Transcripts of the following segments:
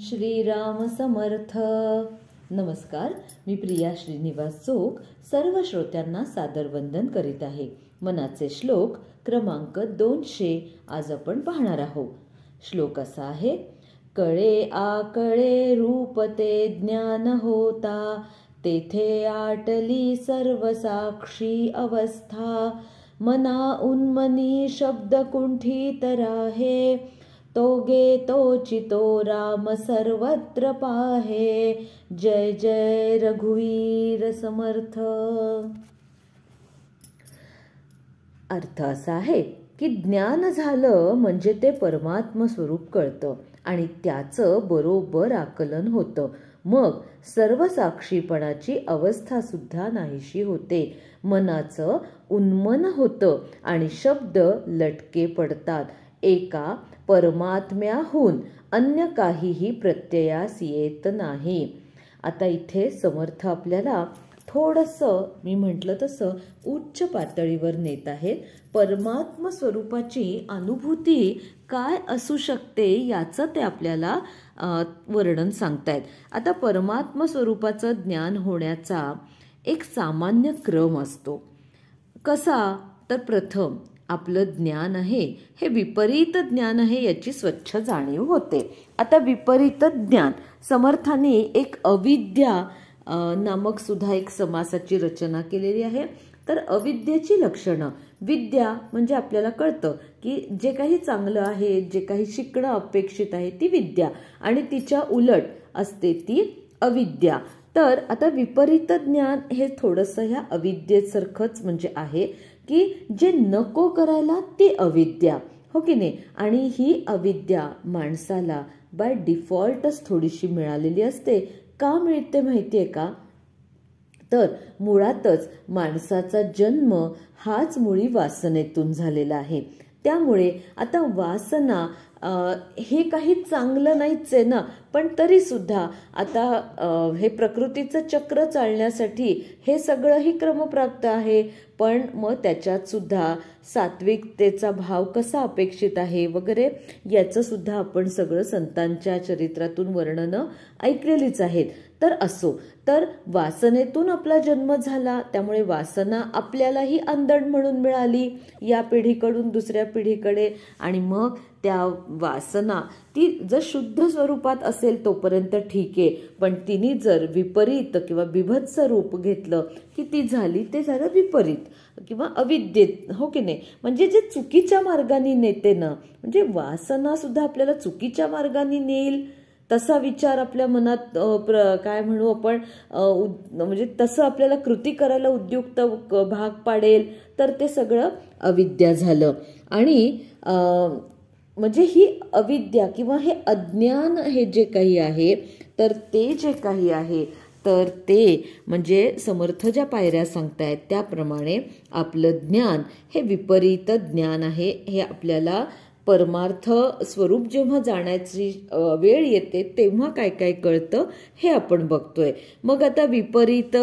श्रीराम समर्थ. नमस्कार, मी प्रिया श्रीनिवास चोख सर्व श्रोत्यांना सादर वंदन करीत आहे. मनाचे श्लोक क्रमांक 200 आज आपण पाहणार आहोत. श्लोक असा आहे: कळे आकळे रूप ते ज्ञान होता, तेथे आटली सर्व साक्षी अवस्था. मना उन्मनी शब्द कुंठित राहे, तोगे तोचितो राम सर्वत्र पाहे. जय जय रघुवीर समर्थ. अर्थ असा आहे की ज्ञान झालं म्हणजे ते परमात्म स्वरूप कळतं आणि त्याचं बरोबर आकलन होतं. मग सर्व साक्षीपणाची अवस्था सुद्धा नाहीशी होते. मनाचं उन्मन होतं आणि शब्द लटके पडतात. एका परमात्म्याहून अन्य काहीही प्रत्ययास येत नाही. आता इथे समर्थ आपल्याला थोडंसं, मी म्हटलं तसं, उच्च पातळीवर नेत आहेत. परमात्म स्वरूपाची अनुभूती काय असू शकते याचं ते आपल्याला वर्णन सांगतायत. आता परमात्म स्वरूपाचं ज्ञान होण्याचा एक सामान्य क्रम असतो. कसा? तर प्रथम आपलं ज्ञान आहे हे विपरीत ज्ञान आहे याची स्वच्छ जाणीव होते. आता विपरीत ज्ञान, समर्थाने एक अविद्या नामक सुद्धा एक समासाची रचना केलेली आहे. तर अविद्येची लक्षणं, विद्या म्हणजे आपल्याला कळतं की जे काही चांगलं आहे, जे काही शिकणं अपेक्षित आहे ती विद्या, आणि तिच्या उलट असते ती अविद्या. तर आता विपरीत ज्ञान हे थोडंसं ह्या अविद्येसारखंच म्हणजे आहे की जे नको करायला ती अविद्या, हो की नाही. आणि ही अविद्या माणसाला बाय डिफॉल्टच थोडीशी मिळालेली असते. का मिळते माहितीये का? तर मुळातच माणसाचा जन्म हाच मुळी वासनेतून झालेला आहे. त्यामुळे आता वासना हे काही चांगलं नाहीच आहे ना, पण तरी सुद्धा आता हे प्रकृतीचं चक्र चालण्यासाठी हे सगळंही क्रमप्राप्त आहे. पण मग त्याच्यात सुद्धा सात्विकतेचा भाव कसा अपेक्षित आहे वगैरे याचं सुद्धा आपण सगळं संतांच्या चरित्रातून वर्णनं ऐकलेलीच आहेत. तर असो, तर वासनेतून आपला जन्म झाला, त्यामुळे वासना आपल्यालाही अंधण म्हणून मिळाली या पिढीकडून दुसऱ्या पिढीकडे. आणि मग त्या वासना ती जर शुद्ध स्वरूपात असेल तोपर्यंत ठीक आहे, पण तिने जर विपरीत किंवा बिभत्स रूप घेतलं की ती झाली, ते झालं विपरीत किंवा अविद्येत, हो की नाही. म्हणजे जे चुकीच्या मार्गाने नेते ना, म्हणजे वासना सुद्धा आपल्याला चुकीच्या मार्गाने नेईल तसा विचार आपल्या मनात काय म्हणू आपण, म्हणजे तसं आपल्याला कृती करायला उद्युक्त भाग पाडेल, तर ते सगळं अविद्या झालं. आणि म्हणजे ही अविद्या किंवा हे अज्ञान हे जे काही आहे, तर ते जे काही आहे तर ते म्हणजे समर्थ ज्या पायऱ्या सांगतायत त्याप्रमाणे आपलं ज्ञान हे विपरीत ज्ञान आहे. हे आपल्याला परमार्थ स्वरूप जेव्हा जाण्याची वेळ येते तेव्हा काय काय कळतं हे आपण बघतोय. मग आता विपरीत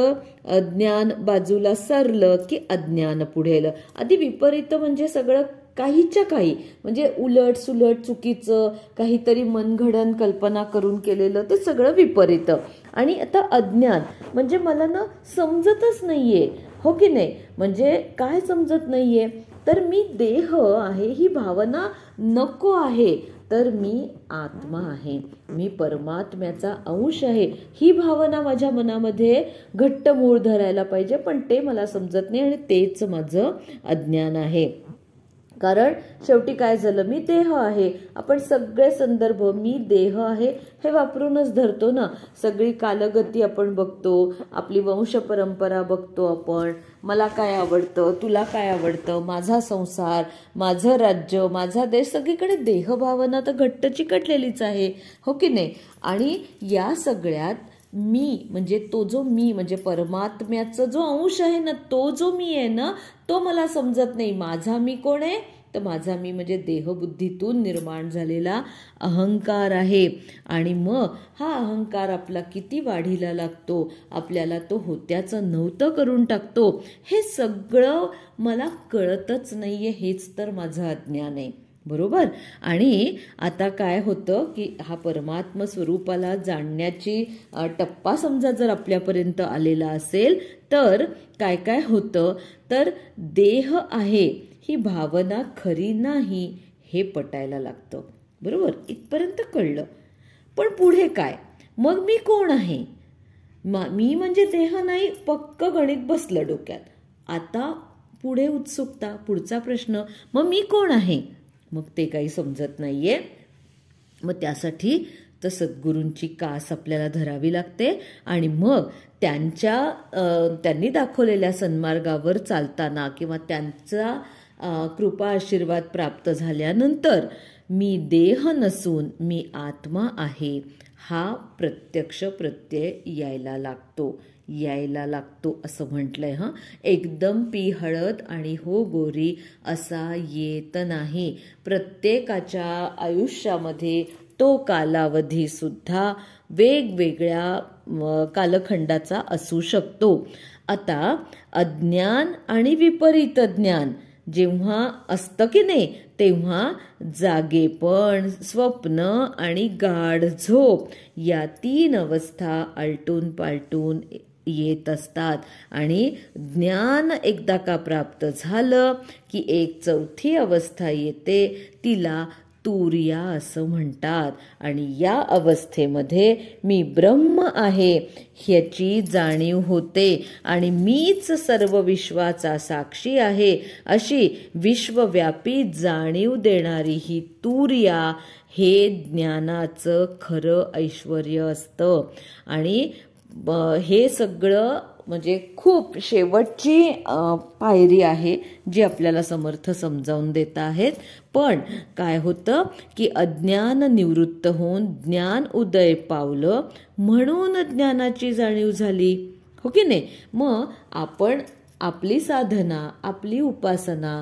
ज्ञान बाजूला सरलं की अज्ञान पुढेल. आधी विपरीत म्हणजे सगळं काहीच्या काही, म्हणजे उलट सुलट चुकीचं काहीतरी मनगढन कल्पना करून केलेलं ते सगळं विपरीत. आणि आता अज्ञान म्हणजे मला ना समजतच नाहीये, हो की नाही. म्हणजे काय समजत नाहीये? तर मी देह आहे ही भावना नको आहे, तर मी आत्मा आहे, मी परमात्म्याचा अंश आहे ही भावना माझ्या मनामध्ये घट्ट मूळ धरायला पाहिजे. पण ते मला समजत नाही आणि तेच माझं अज्ञान आहे. कारण शेवटी काय झालं, मी देह आहे. आपण सगळे संदर्भ मी देह आहे हे वापरूनच धरतो ना. सगळी कालगती आपण बघतो, आपली वंश परंपरा बघतो आपण. मला काय आवडतं, तुला काय आवडतं, माझा संसार, माझं राज्य, माझा देश, सगळीकडे देहभावना तर घट्ट चिकटलेलीच आहे, हो की नाही. आणि या सगळ्यात मी म्हणजे तो जो मी म्हणजे परमात्म्याचा जो अंश आहे ना, तो जो मी आहे ना, तो मला समजत नाही. माझा मी कोण आहे? तर माझा मी म्हणजे देहबुद्धीतून निर्माण झालेला अहंकार आहे. आणि मग हा अहंकार आपला किती वाढीला लागतो, आपल्याला तो होत्याचं नव्हतं करून टाकतो. हे सगळं मला कळतच नाहीये, हेच तर माझं अज्ञान आहे. बरोबर. आणि आता काय होतं की हा परमात्म स्वरूपाला जाणण्याची टप्पा समजा जर आपल्यापर्यंत आलेला असेल तर काय काय होतं, तर देह आहे ही भावना खरी नाही हे पटायला लागतं. बरोबर, इथपर्यंत कळलं. पण पुढे काय, मग मी कोण आहे? मी म्हणजे देह नाही, पक्क गणित बसलं डोक्यात. आता पुढे उत्सुकता, पुढचा प्रश्न, मग मी कोण आहे? मग ते काही समजत नाहीये. मग त्यासाठी तर सद्गुरूंची कास आपल्याला धरावी लागते आणि मग त्यांनी दाखवलेल्या सन्मार्गावर चालताना किंवा त्यांचा कृपा आशीर्वाद प्राप्त झाल्यानंतर मी देह नसून मी आत्मा आहे हा प्रत्यक्ष प्रत्यय यायला लागतो असं म्हटलंय. एकदम पी हळद आणि हो गोरी असा येत नाही. प्रत्येकाच्या आयुष्यामध्ये तो कालावधी सुद्धा वेगवेगळ्या कालखंडाचा असू शकतो. आता अज्ञान आणि विपरीत ज्ञान जेव्हा असतं की नाही, तेव्हा जागेपण, स्वप्न आणि गाढ झोप या 3 अवस्था आलटून पालटून येत असतात. आणि ज्ञान एकदा का प्राप्त झालं की एक 4थी अवस्था येते, तिला तुर्या असं म्हणतात. आणि या अवस्थेमध्ये मी ब्रह्म आहे ह्याची जाणीव होते आणि मीच सर्व विश्वाचा साक्षी आहे अशी विश्वव्यापी जाणीव देणारी ही तुर्या हे ज्ञानाचं खरं ऐश्वर्य असतं. आणि हे सगळं म्हणजे खूप शेवटची पायरी आहे जी आपल्याला समर्थ समजावून देत आहेत. पण काय होतं की अज्ञान निवृत्त होऊन ज्ञान उदय पावलं म्हणून ज्ञानाची जाणीव झाली, हो की नाही. मग आपण आपली साधना, आपली उपासना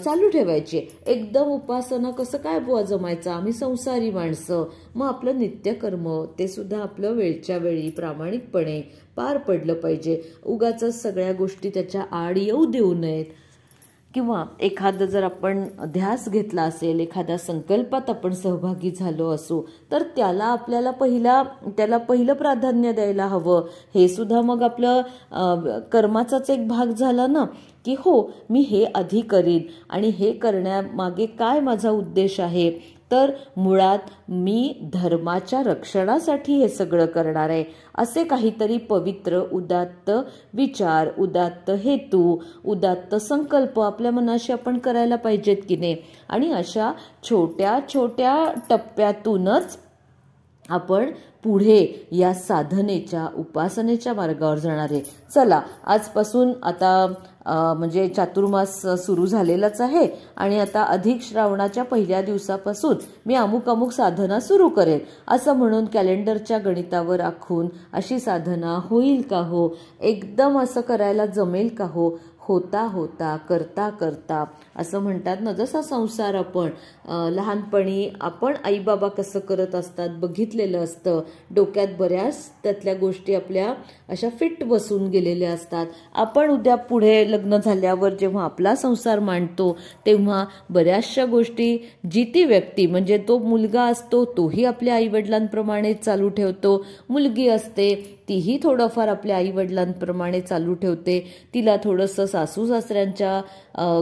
चालू ठेवायची. एकदम उपासना कसं काय बुवा जमायचं, आम्ही संसारी माणसं. मग आपलं नित्यकर्म ते सुद्धा आपलं वेळच्या वेळी प्रामाणिकपणे पार पडलं पाहिजे. उगाच सगळ्या गोष्टी त्याच्या आड येऊ देऊ नयेत. किंवा एखादं जर आपण ध्यास घेतला असेल, एखाद्या संकल्पात आपण सहभागी झालो असू, तर त्याला पहिलं प्राधान्य द्यायला हवं. हे सुद्धा मग आपलं कर्माचाच एक भाग झाला ना, की हो मी हे आधी करीन आणि हे करण्यामागे काय माझा उद्देश आहे, तर मुळात मी धर्माच्या रक्षणासाठी हे सगळं करणार आहे असे काहीतरी पवित्र उदात्त विचार, उदात्त हेतू, उदात्त संकल्प आपल्या मनाशी आपण करायला पाहिजेत की नाही. आणि अशा छोट्या छोट्या टप्प्यातूनच आपण पुढे या साधनेच्या उपासनेच्या मार्गावर जाणार आहे. चला, आजपासून आता म्हणजे चातुर्मास सुरू झालेलाच आहे आणि आता अधिक श्रावणाच्या पहिल्या दिवसापासून मी अमुक साधना सुरू करेन असं म्हणून कॅलेंडरच्या गणितावर आखून अशी साधना होईल का हो, एकदम असं करायला जमेल का हो, होता होता करता करता असं म्हणतात ना, जसा संसार आपण लहानपणी आपण आईबाबा कसं करत असतात बघितलेलं असतं. डोक्यात बऱ्याच त्यातल्या गोष्टी आपल्या अशा फिट बसून गेलेल्या असतात. आपण उद्या पुढे लग्न झाल्यावर जेव्हा आपला संसार मांडतो तेव्हा बऱ्याचशा गोष्टी जी ती व्यक्ती म्हणजे तो मुलगा असतो तोही आपल्या आईवडिलांप्रमाणे चालू ठेवतो, मुलगी असते तीही थोडंफार आपल्या आईवडिलांप्रमाणे चालू ठेवते. तिला थोडंसं सासू सासऱ्यांच्या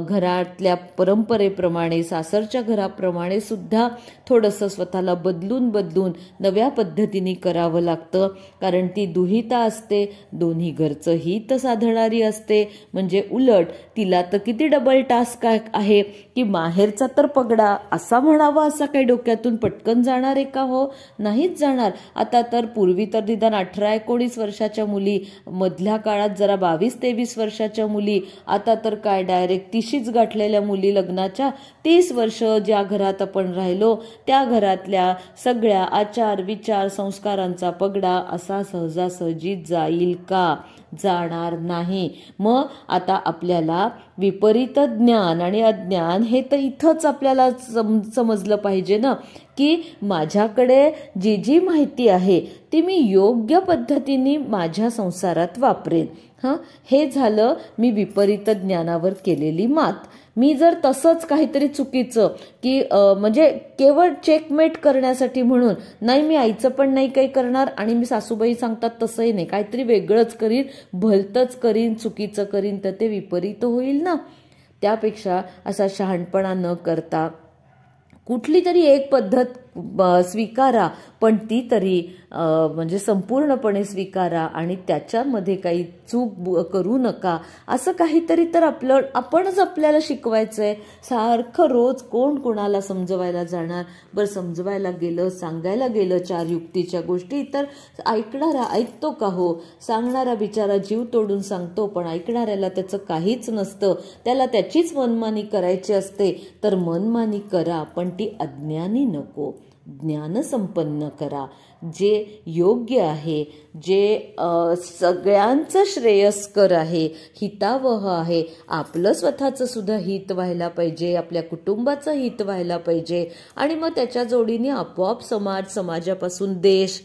घरातल्या परंपरेप्रमाणे, सासरच्या घराप्रमाणे सुद्धा थोडंसं स्वतःला बदलून नव्या पद्धतीने करावं लागतं. कारण ती दुहिता असते, दोन्ही घरचं हित साधणारी असते. म्हणजे उलट तिला तर किती डबल टास्क आहे की माहेरचा तर पगडा असा म्हणावा असा काही डोक्यातून पटकन जाणार आहे का हो, नाहीच जाणार. आता तर पूर्वी तर निदान 18-19 वर्षाच्या मुली, मधल्या काळात जरा 22-23 वर्षाच्या मुली, आता तर काय डायरेक्ट 30शीच गाठलेल्या मुली लग्नाच्या. 30 वर्ष ज्या घरात आपण राहिलो त्या घरातल्या सगळ्या आचार विचार संस्कारांचा पगडा असा सहजासहजी जाईल का, जाणार नाही. मग आता आपल्याला विपरीत ज्ञान आणि अज्ञान हे तर इथंच आपल्याला समजलं पाहिजे ना, की माझ्याकडे जी जी माहिती आहे ती मी योग्य पद्धतीने माझ्या संसारात वापरेन. हे झालं मी विपरीत ज्ञानावर केलेली मात. मी जर तसंच काहीतरी चुकीचं की म्हणजे केवळ चेकमेट करण्यासाठी म्हणून नाही, मी आईचं पण नाही काही करणार आणि मी सासूबाई सांगतात तसंही नाही, काहीतरी वेगळंच करीन, भलतंच करीन, चुकीचं करीन, तर ते विपरीत होईल ना. त्यापेक्षा असा शहाणपणा न करता कुठली तरी एक पद्धत स्वीकारा, पण ती तरी म्हणजे संपूर्णपणे स्वीकारा आणि त्याच्यामध्ये काही चूक करू नका. असं काहीतरी तर आपणच आपल्याला शिकवायचंय. सारखं रोज कोण कोणाला समजवायला जाणार. बरं, समजवायला गेलं, सांगायला गेलं 4 युक्तीच्या गोष्टी, तर ऐकणारा ऐकतो का हो? सांगणारा बिचारा जीव तोडून सांगतो, पण ऐकणाऱ्याला त्याचं काहीच नसतं. त्याला त्याचीच मनमानी करायची असते. तर मनमानी करा, पण ती अज्ञानी नको, ज्ञानसंपन्न करा. जे योग्य आहे, जे सगळ्यांचं श्रेयस्कर आहे, हितावह आहे, आपलं स्वतःचं सुद्धा हित व्हायला पाहिजे, आपल्या कुटुंबाचं हित व्हायला पाहिजे आणि मग त्याच्या जोडीने आपोआप समाजापासून देश,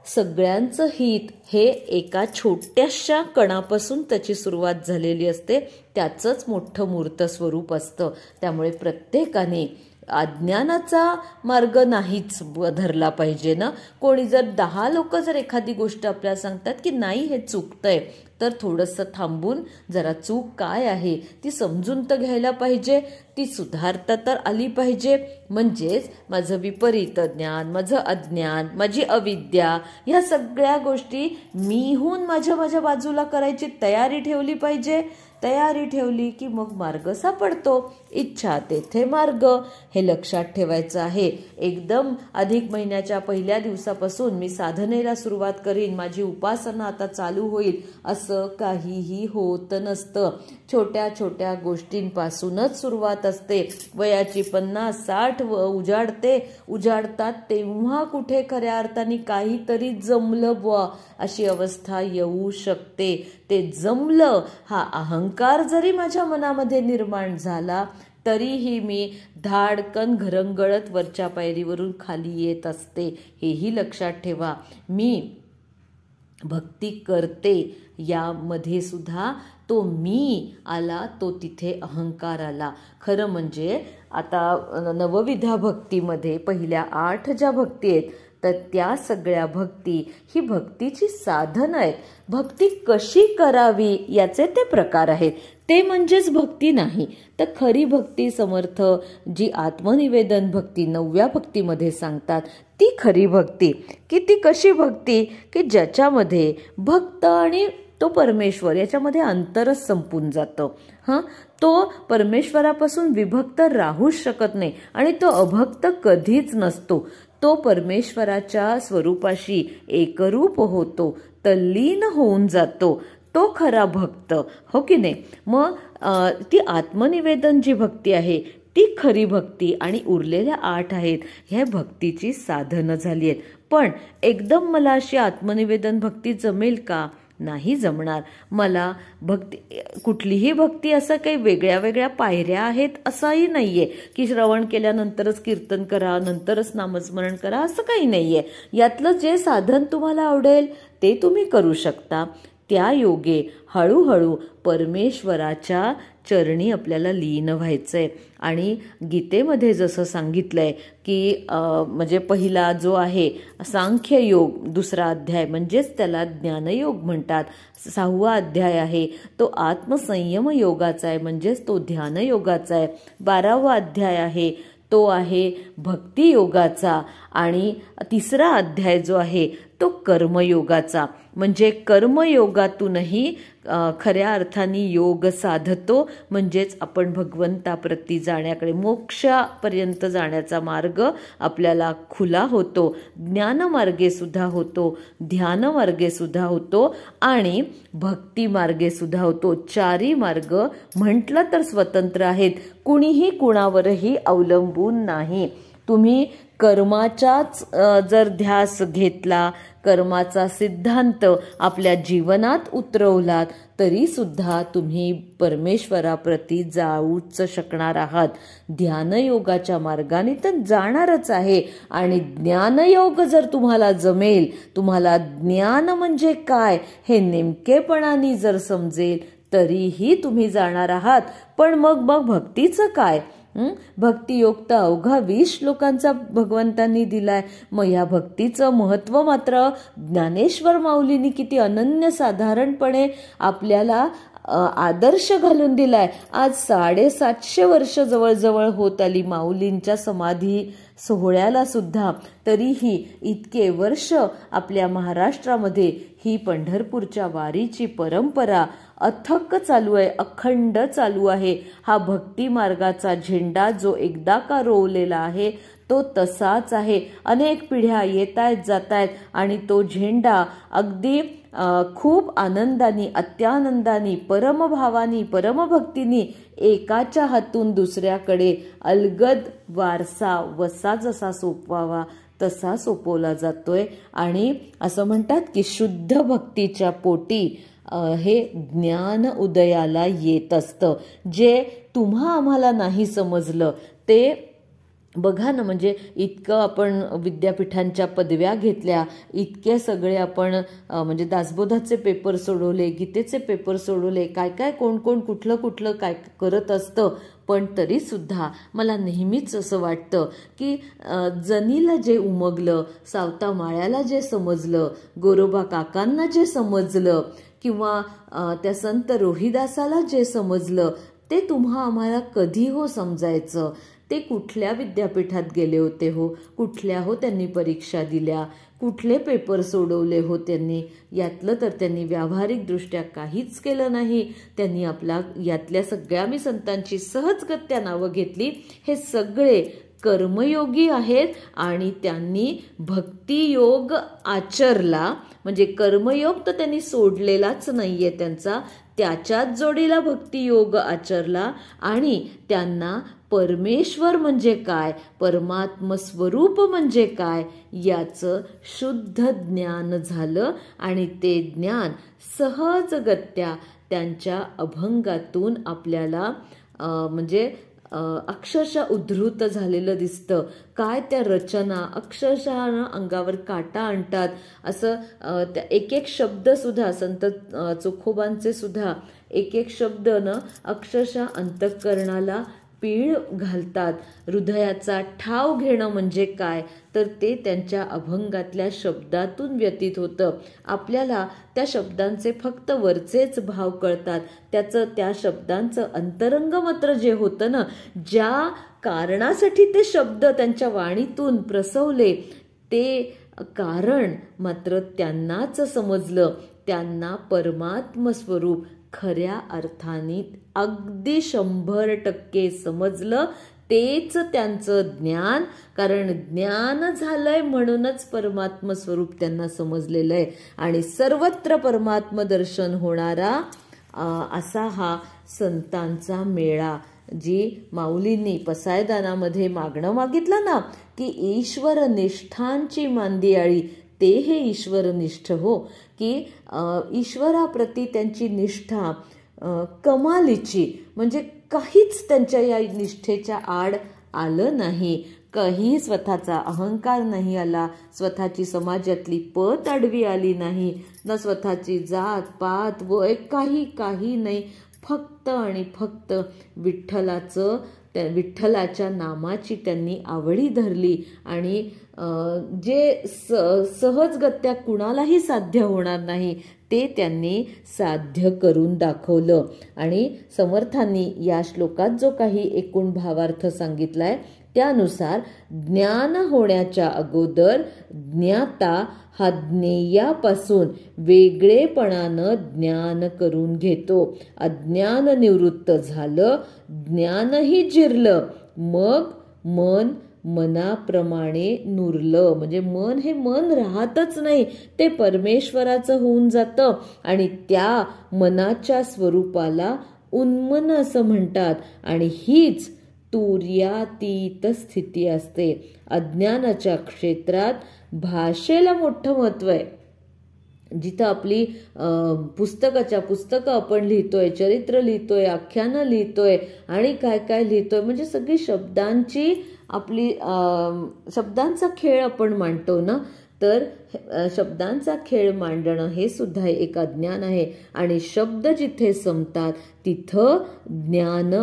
सगळ्यांचं हित हे एका छोट्याशा कणापासून त्याची सुरुवात झालेली असते. त्याचंच मोठं मूर्त स्वरूप असतं. त्यामुळे प्रत्येकाने अज्ञानाचा मार्ग नाहीच धरला पाहिजे ना. कोणी जर 10 लोक जर एखादी गोष्ट आपल्याला सांगतात की नाही हे चुकतंय, तर थोडंसं थांबून जरा चूक काय आहे ती समजून तर घ्यायला पाहिजे, ती सुधारता तर आली पाहिजे. म्हणजेच माझं विपरीत ज्ञान, माझं अज्ञान, माझी अविद्या, ह्या सगळ्या गोष्टी मीहून माझ्या बाजूला करायची तयारी ठेवली पाहिजे. तयारी ठेवली की मग मार्ग सापडतो. इच्छा तेथे मार्ग, हे लक्षात ठेवायचं आहे. एकदम अधिक महिन्याच्या पहिल्या दिवसापासून मी साधनेला सुरुवात करीन, माझी उपासना आता चालू होईल, असं काहीही होत नसतं. छोट्या छोट्या गोष्टींपासूनच सुरुवात असते. वयाची 50-60 उजाडतात तेव्हा कुठे खऱ्या अर्थाने काहीतरी जमलं बुवा अशी अवस्था येऊ शकते. ते जमलं हा अहंकार जरी माझ्या मनामध्ये निर्माण झाला तरीही मी धाडकन घरंगळत वरच्या पायरीवरून खाली येत असते. हेही लक्षात ठेवा. मी भक्ती करते यामध्ये सुद्धा तो मी आला, तो तिथे अहंकार आला. खरं म्हणजे आता नवविधा भक्तीमध्ये पहिल्या 8 ज्या भक्ती आहेत, तर त्या सगळ्या भक्ती ही भक्तीची साधनं आहेत. भक्ती कशी करावी याचे ते प्रकार आहेत. ते म्हणजेच भक्ती नाही. तर खरी भक्ती समर्थ जी आत्मनिवेदन भक्ती 9व्या भक्तीमध्ये सांगतात, ती खरी भक्ती. की ती कशी भक्ती की ज्याच्यामध्ये भक्त आणि तो परमेश्वर याच्यामध्ये अंतरच संपून जातं. तो परमेश्वरापासून विभक्त राहूच शकत नाही आणि तो अभक्त कधीच नसतो. तो परमेश्वराच्या स्वरूपाशी एकरूप होतो, तल्लीन होऊन जातो. तो खरा भक्त, हो की नाही? मग ती आत्मनिवेदन जी भक्ती आहे ती खरी भक्ती आणि उरलेल्या 8 आहेत ह्या भक्तीची साधनं झाली आहेत. पण एकदम मला अशी आत्मनिवेदन भक्ती जमेल का? नाही जमणार. मला भक्ती, कुठलीही भक्ती असं काही वेगळ्या वेगळ्या पायऱ्या आहेत असंही नाहीये की श्रवण केल्यानंतरच कीर्तन करा, नंतरच नामस्मरण करा, असं काही नाहीये. यातलं जे साधन तुम्हाला आवडेल ते तुम्ही करू शकता. त्या योगे हळूहळू परमेश्वराच्या चरणी आपल्याला लीन व्हायचंय. आणि गीतेमध्ये जसं सांगितलंय की म्हणजे पहिला जो आहे सांख्य योग, 2रा अध्याय म्हणजेच त्याला ज्ञानयोग म्हणतात. 6वा अध्याय आहे तो आत्मसंयम योगाचा आहे, म्हणजेच तो ध्यानयोगाचा आहे. 12वा अध्याय आहे तो आहे भक्ती योगाचा आणि 3रा अध्याय जो आहे तो कर्मयोगाचा. म्हणजे कर्मयोगातूनही खऱ्या अर्थाने योग साधतो, म्हणजेच आपण भगवंताप्रती जाण्याकडे, मोक्षापर्यंत जाण्याचा मार्ग आपल्याला खुला होतो. ज्ञानमार्गे सुद्धा होतो, ध्यानमार्गे सुद्धा होतो आणि भक्ती मार्गे सुद्धा होतो. 4ही मार्ग म्हटलं तर स्वतंत्र आहेत, कुणीही कुणावरही अवलंबून नाही. तुम्ही कर्माचाच जर ध्यास घेतला, कर्माचा सिद्धांत आपल्या जीवनात उतरवलात, तरी सुद्धा तुम्ही परमेश्वराप्रती जाऊच शकणार आहात. ध्यानयोगाच्या मार्गाने तर जाणारच आहे. आणि ज्ञानयोग जर तुम्हाला जमेल, तुम्हाला ज्ञान म्हणजे काय हे नेमकेपणाने जर समजेल, तरीही तुम्ही जाणार आहात. पण मग भक्तीचं काय? भक्तियोग तर अवघा 20 श्लोकांचा भगवंतांनी दिलाय. मग या भक्तीचं महत्व मात्र ज्ञानेश्वर माऊलींनी किती अनन्यसाधारणपणे आपल्याला आदर्श घालून दिलाय. आज 750 वर्ष जवळजवळ होत आली माऊलींच्या समाधी सोहळ्याला सुद्धा. तरीही इतके वर्ष आपल्या महाराष्ट्रामध्ये ही पंढरपूरच्या वारीची परंपरा अथक चालू आहे, अखंड चालू आहे. हा भक्ती मार्गाचा झेंडा जो एकदा का रोवलेला आहे तो तसाच आहे. अनेक पिढ्या येत आहेत जात आहेत आणि तो झेंडा अगदी खूप आनंदाने, अत्यानंदाने, परमभावानी, परमभक्तीनी एकाच्या हातून दुसऱ्याकडे अलगद वारसा वसा जसा सोपवावा तसा सोपवला जातोय. आणि असं म्हणतात की शुद्ध भक्तीच्या पोटी हे ज्ञान उदयाला येत असतं. जे तुम्हा आम्हाला नाही समजलं ते बघा ना, म्हणजे इतकं आपण विद्यापीठांच्या पदव्या घेतल्या, इतके सगळे आपण म्हणजे दासबोधाचे पेपर सोडवले, गीतेचे पेपर सोडवले, काय काय कोण कोण कुठलं काय करत असतं. पण तरी सुद्धा मला नेहमीच असं वाटतं की जनीला जे उमगलं, सावता माळ्याला जे समजलं, गोरोबा काकांना जे समजलं किंवा त्या संत रोहिदासाला जे समजलं ते तुम्हा आम्हाला कधी हो समजायचं? ते कुठल्या विद्यापीठात गेले होते हो? कुठल्या हो त्यांनी परीक्षा दिल्या? कुठले पेपर सोडवले हो त्यांनी? यातलं तर त्यांनी व्यावहारिकदृष्ट्या काहीच केलं नाही. त्यांनी आपला यातल्या सगळ्या मी संतांची सहजगत्या नावं घेतली. हे सगळे कर्मयोगी आहेत आणि त्यांनी भक्तियोग आचरला. म्हणजे कर्मयोग तर त्यांनी सोडलेलाच नाहीये त्यांचा, त्याच्याच जोडीला भक्तियोग आचरला आणि त्यांना परमेश्वर म्हणजे काय, परमात्म स्वरूप म्हणजे काय याचं शुद्ध ज्ञान झालं. आणि ते ज्ञान सहजगत्या त्यांच्या अभंगातून आपल्याला म्हणजे अक्षरशः उद्धृत झालेलं दिसतं. काय त्या रचना अक्षरशः अंगावर काटा आणतात. असं त्या एक एक शब्द सुद्धा संत चोखोबांचे सुद्धा एक एक शब्द अक्षरशः अंतःकरणाला पीळ घालतात. हृदयाचा ठाव घेणं म्हणजे काय तर ते त्यांच्या अभंगातल्या शब्दातून व्यतीत होतं. आपल्याला त्या शब्दांचे फक्त वरचेच भाव कळतात. त्या शब्दांचं अंतरंग मात्र जे होतं ना, ज्या कारणासाठी ते शब्द त्यांच्या वाणीतून प्रसवले ते कारण मात्र त्यांनाच समजलं. त्यांना परमात्म स्वरूप खऱ्या अर्थाने अगदी 100% समजलं. तेच त्यांचं ज्ञान, कारण ज्ञान झालंय म्हणूनच परमात्म स्वरूप त्यांना समजलेलं आहे. आणि सर्वत्र परमात्म दर्शन होणारा असा हा संतांचा मेळा. जी माऊलींनी पसायदानामध्ये मागणं मागितलं ना की ईश्वर निष्ठांची मांदियाळी, ते हे ईश्वरनिष्ठ हो, की ईश्वराप्रती त्यांची निष्ठा कमालीची, म्हणजे काहीच त्यांच्या या निष्ठेच्या आड आलं नाही. काही स्वतःचा अहंकार नाही आला, स्वतःची समाजातली पत आडवी आली नाही, न स्वतःची जात पात वय काही नाही. फक्त आणि फक्त विठ्ठलाच्या नामाची त्यांनी आवडी धरली आणि जे सहजगत्या कुणालाही साध्य होणार नाही ते त्यांनी साध्य करून दाखवलं. आणि समर्थांनी या श्लोकात जो काही एकूण भावार्थ सांगितलाय त्यानुसार ज्ञान होण्याच्या अगोदर ज्ञाता हा ज्ञेयापासून वेगळेपणानं ज्ञान करून घेतो. अज्ञान निवृत्त झालं, ज्ञानही जिरलं, मग मन मनाप्रमाणे नुरलं. म्हणजे मन हे मन राहतच नाही, ते परमेश्वराचं होऊन जातं आणि त्या मनाच्या स्वरूपाला उन्मन असं म्हणतात. आणि हीच तुर्यातीत स्थिती असते. अज्ञानाच्या क्षेत्रात भाषेला मोठं महत्व आहे. जिथं आपली पुस्तकं आपण लिहितोय, चरित्र लिहितोय, आख्यानं लिहितोय आणि काय लिहितोय, म्हणजे सगळी शब्दांची आपली शब्दांचा खेळ आपण मांडतो ना, तर शब्दांचा खेळ मांडणं हे सुद्धा एक अज्ञान आहे आणि शब्द जिथे संपतात तिथं ज्ञान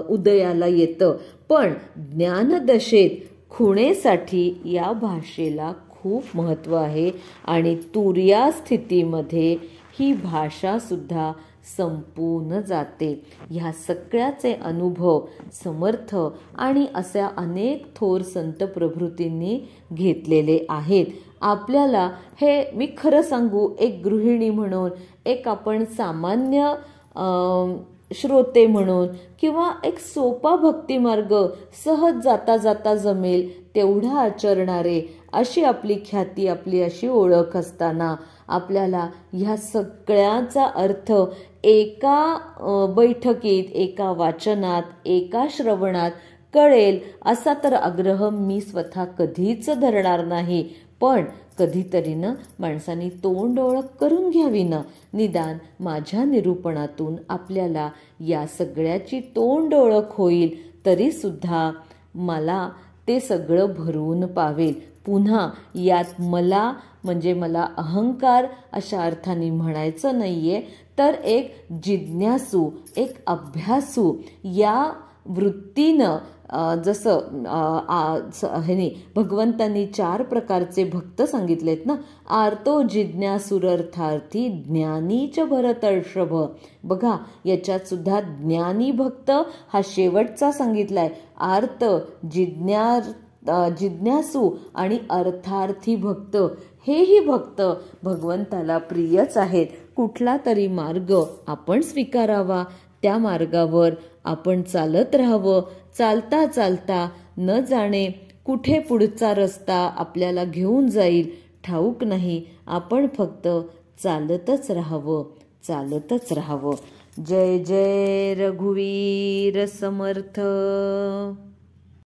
उदयाला येतं. पण ज्ञानदशेत खुणेसाठी या भाषेला खूप महत्त्व आहे आणि तुर्या स्थितीमध्ये ही भाषा सुद्धा संपून जाते. ह्या सगळ्याचे अनुभव समर्थ आणि अशा अनेक थोर संत प्रभृतींनी घेतलेले आहेत. आपल्याला हे मी खरं सांगू, एक गृहिणी म्हणून, एक आपण सामान्य श्रोते म्हणून किंवा एक सोपा भक्तिमार्ग सहज जाता जाता जमेल तेवढा आचरणारे अशी आपली ख्याती, आपली अशी ओळख असताना आपल्याला ह्या सगळ्याचा अर्थ एका बैठकीत, एका वाचनात, एका श्रवणात कळेल असा तर आग्रह मी स्वतः कधीच धरणार नाही. पण कधीतरी माणसांनी तोंड ओळख करून घ्यावी ना. निदान माझ्या निरूपणातून आपल्याला या सगळ्याची तोंड ओळख होईल तरी सुद्धा मला ते सगळं भरून पावेल. पुन्हा यात मला म्हणजे मला अहंकार अशा अर्थाने म्हणायचं नाहीये, तर एक जिज्ञासू, एक अभ्यासू या वृत्तीनं जसं भगवंतांनी 4 प्रकारचे भक्त सांगितलेत ना. आर्तो जिज्ञासुरर्थार्थी ज्ञानीच भरतर्षभ. बघा याच्यात सुद्धा ज्ञानी भक्त हा शेवटचा सांगितलाय. आर्त, जिज्ञासू आणि अर्थार्थी भक्त हेही भक्त भगवंताला प्रियच आहेत. कुठला तरी मार्ग आपण स्वीकारावा, त्या मार्गावर आपण चालत राहावं. चालता चालता न जाणे कुठे पुढचा रस्ता आपल्याला घेऊन जाईल ठाऊक नाही. आपण फक्त चालतच राहावं, चालतच राहावं. जय जय रघुवीर समर्थ.